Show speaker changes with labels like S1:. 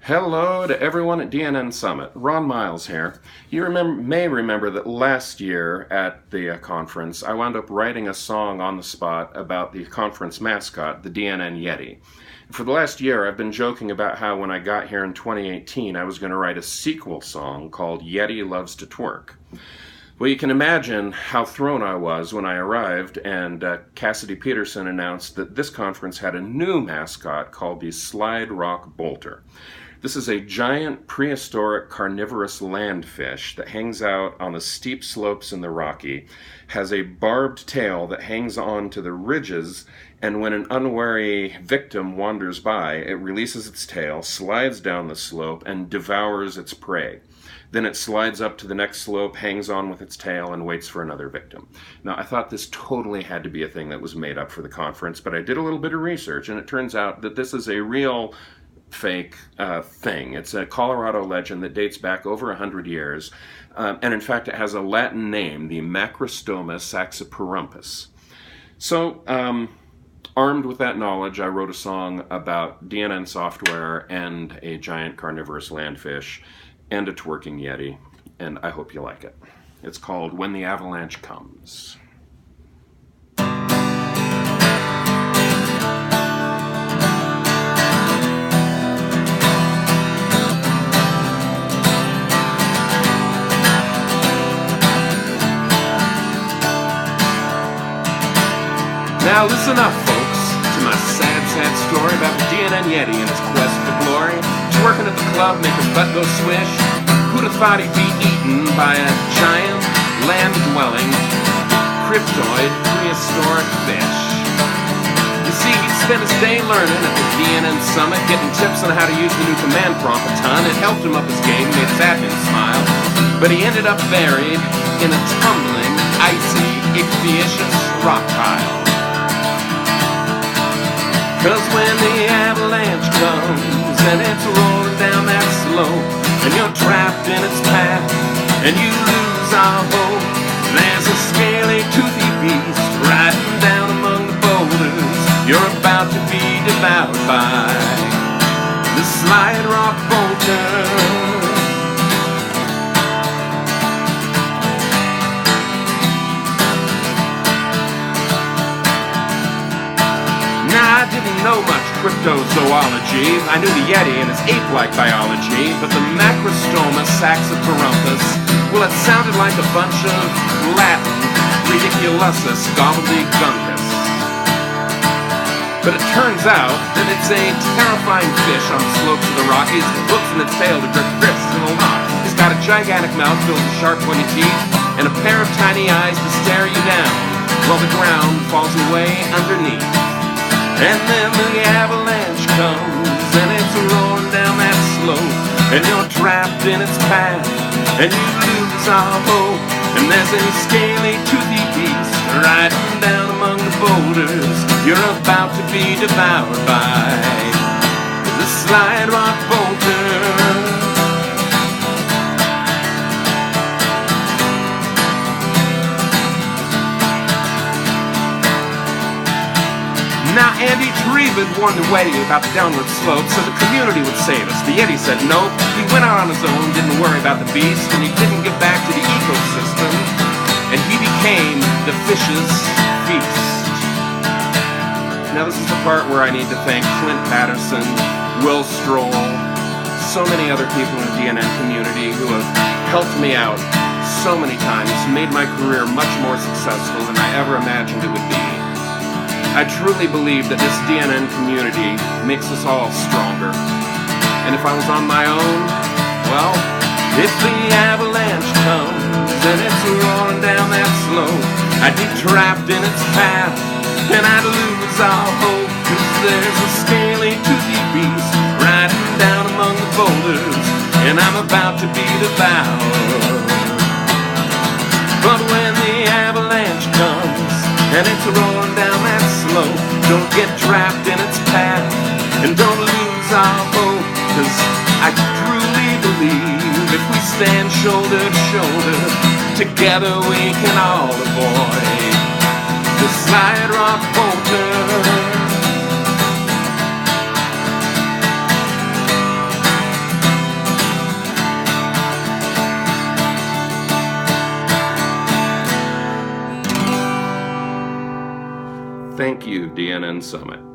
S1: Hello to everyone at DNN Summit. Ron Miles here. You may remember that last year at the conference, I wound up writing a song on the spot about the conference mascot, the DNN Yeti. For the last year, I've been joking about how when I got here in 2018, I was going to write a sequel song called Yeti Loves to Twerk. Well, you can imagine how thrown I was when I arrived and Cassidy Peterson announced that this conference had a new mascot called the Slide Rock Boulder. This is a giant prehistoric carnivorous landfish that hangs out on the steep slopes in the Rocky, has a barbed tail that hangs on to the ridges, and when an unwary victim wanders by, it releases its tail, slides down the slope, and devours its prey. Then it slides up to the next slope, hangs on with its tail, and waits for another victim. Now, I thought this totally had to be a thing that was made up for the conference, but I did a little bit of research, and it turns out that this is a real fake thing. It's a Colorado legend that dates back over 100 years, and in fact it has a Latin name, the Macrostoma Saxiperumpus. So, armed with that knowledge, I wrote a song about DNN software and a giant carnivorous landfish and a twerking Yeti, and I hope you like it. It's called When the Avalanche Comes. Now listen up, folks, to my sad story about the DNN Yeti and his quest for glory. Twerking at the club, make his butt go swish. Who'd have thought he'd be eaten by a giant, land-dwelling, cryptoid, prehistoric fish? You see, he'd spent his day learning at the DNN Summit, getting tips on how to use the new command prompt a ton. It helped him up his game, made his admin smile. But he ended up buried in a tumbling, icy, icthyishious rock pile. 'Cause when the avalanche comes and it's rolling down that slope, and you're trapped in its path and you lose all hope, there's a scaly, toothy beast riding down among the boulders. You're about to be devoured by the slide rock boulder. I didn't know much cryptozoology. I knew the Yeti and its ape-like biology, but the Macrostoma Saxiperumpus, well, it sounded like a bunch of Latin ridiculousness gobbledygumkus. But it turns out that it's a terrifying fish on the slopes of the Rockies that looks in its tail to grip crisps and will not. It's got a gigantic mouth filled with sharp pointy teeth and a pair of tiny eyes to stare you down while the ground falls away underneath. And then the avalanche comes and it's rolling down that slope, and you're trapped in its path and you lose all hope. And there's a scaly, toothy beast riding down among the boulders. You're about to be devoured by the slide rock boulder. Now, Andy Treven warned the Yeti about the downward slope so the community would save us. The Yeti said nope. He went out on his own, didn't worry about the beast, and he didn't get back to the ecosystem, and he became the fish's feast. Now, this is the part where I need to thank Clint Patterson, Will Stroll, so many other people in the DNN community who have helped me out so many times, made my career much more successful than I ever imagined it would be. I truly believe that this DNN community makes us all stronger. And if I was on my own, well, if the avalanche comes and it's rolling down that slope, I'd be trapped in its path and I'd lose all hope. 'Cause there's a scaly, toothy beast riding down among the boulders, and I'm about to be devoured. But when the avalanche comes and it's rolling down that slope, don't get trapped in its path and don't lose our hope. 'Cause I truly believe if we stand shoulder to shoulder, together we can all avoid the slide rock boulder. Thank you, DNN Summit.